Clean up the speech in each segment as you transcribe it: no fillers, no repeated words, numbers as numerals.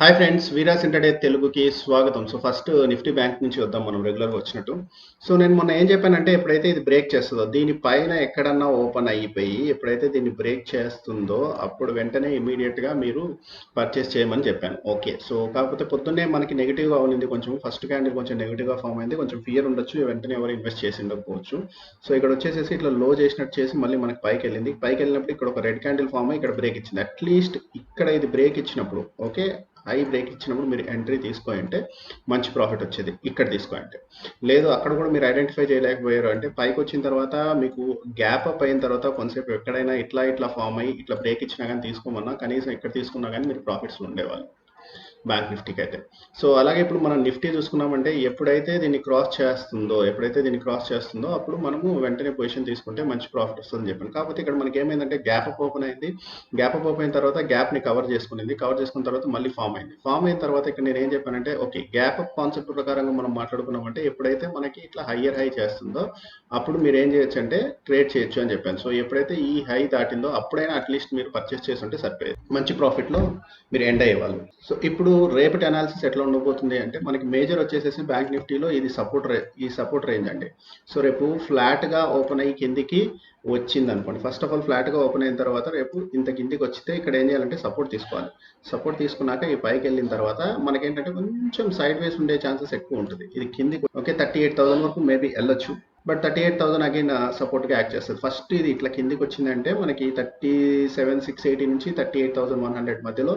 Hi friends, వీరాస్ intraday తెలుగుకి స్వాగతం. So first Nifty bank నుంచి వద్దాం మనం రెగ్యులర్గా వచ్చినట్టు. సో నేను మొన్న ఏం చెప్పానంటే ఎప్పుడైతే ఇది బ్రేక్ చేస్తుందో దీనిపైన ఎక్కడన్నా ఓపెన్ అయిపోయి ఎప్పుడైతే దీన్ని బ్రేక్ చేస్తుందో అప్పుడు వెంటనే ఇమీడియట్గా మీరు పర్చేస్ చేయమని చెప్పాను. ఓకే, సో కాకపోతే పొద్దున్నే మనకి నెగిటివ్గా ఉన్నింది, కొంచెం ఫస్ట్ క్యాండిల్ కొంచెం నెగిటివ్గా ఫామ్ అయింది, కొంచెం ఫియర్ ఉండొచ్చు, వెంటనే ఎవరు ఇన్వెస్ట్ చేసి ఉండకపోవచ్చు. సో ఇక్కడ వచ్చేసేసి ఇట్లా లో చేసినట్టు చేసి మళ్ళీ మనకి పైకి వెళ్ళింది. పైకి వెళ్ళినప్పుడు ఇక్కడ ఒక రెడ్ క్యాండిల్ ఫామ్ అయ్యి ఇక్కడ బ్రేక్ ఇచ్చింది. అట్లీస్ట్ ఇక్కడ ఇది బ్రేక్ ఇచ్చినప్పుడు ఓకే, హై బ్రేక్ ఇచ్చినప్పుడు మీరు ఎంట్రీ తీసుకోంటే మంచి ప్రాఫిట్ వచ్చేది. ఇక్కడ తీసుకోంటే లేదు, అక్కడ కూడా మీరు ఐడెంటిఫై చేయలేకపోయారు అంటే పైకి వచ్చిన తర్వాత మీకు గ్యాప్ అప్ అయిన తర్వాత కొంతసేపు ఎక్కడైనా ఇట్లా ఫామ్ అయ్యి ఇట్లా బ్రేక్ ఇచ్చినా కానీ తీసుకోమన్నా కనీసం ఇక్కడ తీసుకున్నా కానీ మీరు ప్రాఫిట్స్ ఉండేవాళ్ళు బ్యాంక్ నిఫ్టీకి అయితే. సో అలాగే ఇప్పుడు మనం నిఫ్టీ చూసుకున్నామంటే ఎప్పుడైతే దీన్ని క్రాస్ చేస్తుందో అప్పుడు మనము వెంటనే పొజిషన్ తీసుకుంటే మంచి ప్రాఫిట్ వస్తుందని చెప్పాను. కాకపోతే ఇక్కడ మనకి ఏమైందంటే గ్యాప్ అప్ ఓపెన్ అయింది. గ్యాప్ అప్ ఓపెన్ అయిన తర్వాత గ్యాప్ని కవర్ చేసుకున్న తర్వాత మళ్ళీ ఫామ్ అయిన తర్వాత ఇక్కడ నేను ఏం చెప్పానంటే ఓకే, గ్యాప్ అప్ కాన్సెప్ట్ ప్రకారంగా మనం మాట్లాడుకున్నామంటే ఎప్పుడైతే మనకి ఇట్లా హయ్యర్ హై చేస్తుందో అప్పుడు మీరు ఏం చేయొచ్చు అంటే ట్రేడ్ చేయొచ్చు అని చెప్పాను. సో ఎప్పుడైతే ఈ హై దాటిందో అప్పుడైనా అట్లీస్ట్ మీరు పర్చేస్ చేసి ఉంటే సరిపోయేది, మంచి ప్రాఫిట్లో మీరు ఎండ్ అయ్యేవాళ్ళు. సో ఇప్పుడు రేపటి అనాలిసిస్ ఎట్లా ఉండబోతుంది అంటే మనకి మేజర్ వచ్చేసేసి బ్యాంక్ నిఫ్టీలో ఇది సపోర్ట్ రేంజ్ అండి. సో రేపు ఫ్లాట్గా ఓపెన్ అయ్యి కిందికి వచ్చింది అనుకోండి. ఫస్ట్ ఆఫ్ ఆల్ ఫ్లాట్గా ఓపెన్ అయిన తర్వాత రేపు ఇంత కిందికి వచ్చితే ఇక్కడ ఏం చేయాలంటే సపోర్ట్ తీసుకోవాలి. సపోర్ట్ తీసుకున్నాక ఈ పైకి వెళ్ళిన తర్వాత మనకేంటంటే కొంచెం సైడ్ వేస్ ఉండే ఛాన్సెస్ ఎక్కువ ఉంటుంది. ఇది కిందికి ఓకే 38,000 వరకు మేబీ వెళ్ళొచ్చు, బట్ 38,000 అగైన్ సపోర్ట్గా యాక్ట్ చేస్తుంది. ఫస్ట్ ఇది ఇట్లా కిందికి వచ్చిందంటే మనకి 37,680 నుంచి 38,100 మధ్యలో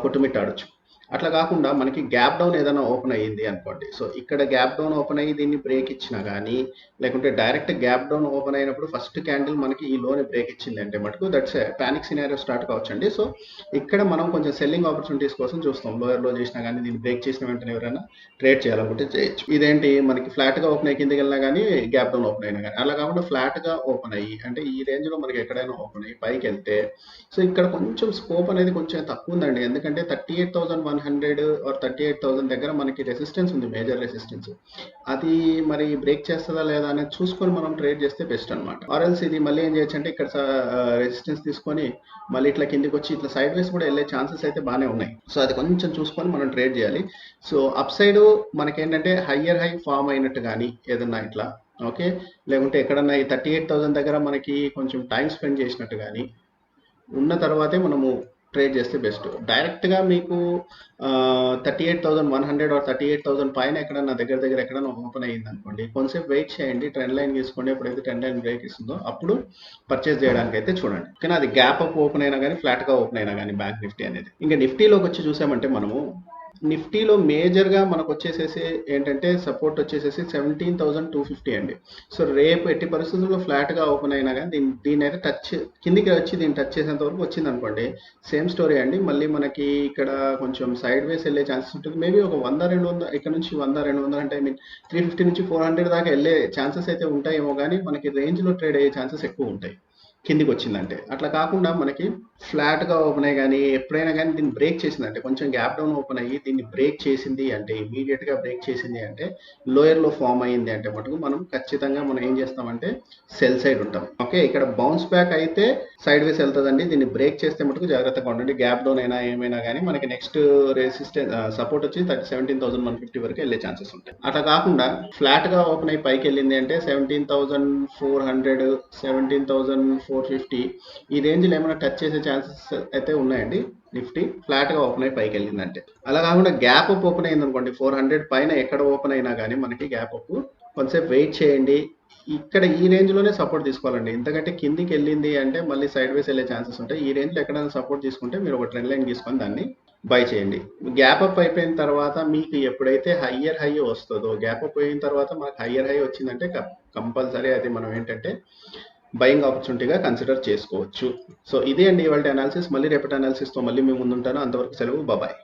కొట్టుమిట్టాడొచ్చు. అట్లా కాకుండా మనకి గ్యాప్ డౌన్ ఏదైనా ఓపెన్ అయ్యింది అనుకోండి. సో ఇక్కడ గ్యాప్ డౌన్ ఓపెన్ అయ్యి దీన్ని బ్రేక్ ఇచ్చినా కానీ లేకుంటే డైరెక్ట్ గ్యాప్ డౌన్ ఓపెన్ అయినప్పుడు ఫస్ట్ క్యాండిల్ మనకి ఈ లోని బ్రేక్ ఇచ్చింది అంటే మటుకు దట్స్ పానిక్ సినారియో స్టార్ట్ కావచ్చండి. సో ఇక్కడ మనం కొంచెం సెల్లింగ్ ఆపర్చునిటీస్ కోసం చూస్తాం. లోయర్ లో చేసినా కానీ దీన్ని బ్రేక్ చేసిన వెంటనే ఎవరైనా ట్రేడ్ చేయాలనుకుంటే చేయొచ్చు. ఇదేంటి మనకి ఫ్లాట్ గా ఓపెన్ అయ్యి కిందకి వెళ్ళినా కానీ గ్యాప్ డౌన్ ఓపెన్ అయినా కానీ, అలా కాకుండా ఫ్లాట్ గా ఓపెన్ అయ్యి అంటే ఈ రేంజ్ లో మనకి ఎక్కడైనా ఓపెన్ అయ్యి పైకి వెళ్తే సో ఇక్కడ కొంచెం స్కోప్ అనేది కొంచెం తక్కువ ఉందండి. ఎందుకంటే 38,100 ఆర్ 38,000 దగ్గర మనకి రెసిస్టెన్స్ ఉంది, మేజర్ రెసిస్టెన్స్. అది మరి బ్రేక్ చేస్తుందా లేదా అనేది చూసుకొని మనం ట్రేడ్ చేస్తే బెస్ట్ అనమాట. ఆర్ఎల్స్ ఇది మళ్ళీ ఏం చేయొచ్చు అంటే ఇక్కడ రెసిస్టెన్స్ తీసుకొని మళ్ళీ ఇట్లా కిందికి వచ్చి ఇట్లా సైడ్ వేస్ కూడా వెళ్ళే ఛాన్సెస్ అయితే బాగానే ఉన్నాయి. సో అది కొంచెం చూసుకొని మనం ట్రేడ్ చేయాలి. సో అప్ సైడ్ మనకేంటంటే హయ్యర్ హై ఫామ్ అయినట్టు కానీ ఏదన్నా ఇట్లా ఓకే, లేకుంటే ఎక్కడన్నా ఈ 38,000 దగ్గర మనకి కొంచెం టైం స్పెండ్ చేసినట్టు కానీ ఉన్న తర్వాతే మనము ట్రేడ్ చేస్తే బెస్ట్. డైరెక్ట్గా మీకు 38,100 ఆర్ 38,000 పైన ఎక్కడన్నా దగ్గర ఎక్కడన్నా ఓపెన్ అయ్యింది అనుకోండి, కొంచెంసేపు వెయిట్ చేయండి, ట్రెండ్ లైన్ తీసుకోండి. ఎప్పుడైతే ట్రెండ్ లైన్ బ్రేక్ ఇస్తుందో అప్పుడు పర్చేస్ చేయడానికి అయితే చూడండి. కానీ అది గ్యాప్ అప్ ఓపెన్ అయినా కానీ ఫ్లాట్గా ఓపెన్ అయినా కానీ బ్యాంక్ నిఫ్టీ అనేది. ఇంకా నిఫ్టీలోకి వచ్చి చూసామంటే మనము నిఫ్టీలో మేజర్గా మనకు వచ్చేసేసి ఏంటంటే సపోర్ట్ వచ్చేసేసి 17,250 అండి. సో రేపు ఎట్టి పరిస్థితుల్లో ఫ్లాట్గా ఓపెన్ అయినా కానీ దీని అయితే కిందికి వచ్చి దీన్ని టచ్ చేసేంత వరకు వచ్చింది అనుకోండి, సేమ్ స్టోరీ అండి. మళ్ళీ మనకి ఇక్కడ కొంచెం సైడ్ వేస్ వెళ్ళే ఛాన్సెస్ ఉంటుంది. మేబీ ఒక 100-200 ఇక్కడ నుంచి 100-200 అంటే 350 నుంచి 400 దాకా వెళ్ళే ఛాన్సెస్ అయితే ఉంటాయేమో, కానీ మనకి రేంజ్లో ట్రేడ్ అయ్యే ఛాన్సెస్ ఎక్కువ ఉంటాయి కిందికి వచ్చిందంటే. అట్లా కాకుండా మనకి ఫ్లాట్గా ఓపెన్ అయ్యి కానీ ఎప్పుడైనా కానీ దీన్ని బ్రేక్ చేసిందంటే, కొంచెం గ్యాప్ డౌన్ ఓపెన్ అయ్యి దీన్ని బ్రేక్ చేసింది అంటే, ఇమీడియట్గా బ్రేక్ చేసింది అంటే, లోయర్లో ఫామ్ అయ్యింది అంటే మటుకు మనం ఖచ్చితంగా మనం ఏం చేస్తామంటే సెల్ సైడ్ ఉంటాం. ఓకే, ఇక్కడ బౌన్స్ బ్యాక్ అయితే సైడ్ వేస్ వెళ్తుందండి. దీన్ని బ్రేక్ చేస్తే మటుకు జాగ్రత్తగా ఉండండి. గ్యాప్ డౌన్ అయినా ఏమైనా కానీ మనకి నెక్స్ట్ రెసిస్టెన్స్ సపోర్ట్ వచ్చి 17,150 వరకు వెళ్ళే ఛాన్సెస్ ఉంటాయి. అట్లా కాకుండా ఫ్లాట్గా ఓపెన్ అయ్యి పైకి వెళ్ళింది అంటే 17,400 17,450 ఈ రేంజ్లో ఏమైనా టచ్ చేసే ఛాన్సెస్ అయితే ఉన్నాయండి నిఫ్టీ ఫ్లాట్గా ఓపెన్ అయ్యి పైకి వెళ్ళిందంటే. అలా కాకుండా గ్యాప్ అప్ ఓపెన్ అయింది అనుకోండి, 400 పైన ఎక్కడ ఓపెన్ అయినా కానీ మనకి గ్యాప్ అప్ కొంతసేపు వెయిట్ చేయండి. ఇక్కడ ఈ రేంజ్లోనే సపోర్ట్ తీసుకోవాలండి. ఎందుకంటే కిందికి వెళ్ళింది అంటే మళ్ళీ సైడ్ వేస్ వెళ్ళే ఛాన్సెస్ ఉంటాయి. ఈ రేంజ్లో ఎక్కడైనా సపోర్ట్ తీసుకుంటే మీరు ఒక ట్రెండ్ లైన్ తీసుకొని దాన్ని బై చేయండి. గ్యాప్ అప్ అయిపోయిన తర్వాత మీకు ఎప్పుడైతే హయ్యర్ హై వస్తుందో, గ్యాప్ అప్ అయిన తర్వాత మనకు హయ్యర్ హై వచ్చిందంటే కంపల్సరీ అది మనం ఏంటంటే బయింగ్ ఆపర్చునిటీగా కన్సిడర్ చేసుకోవచ్చు. సో ఇదే అండి ఇవాళ అనాలిసిస్. మళ్ళీ రేపటి అనాలిసిస్తో మళ్ళీ మేము ముందుంటాను. అంతవరకు సెలవు, బాయ్.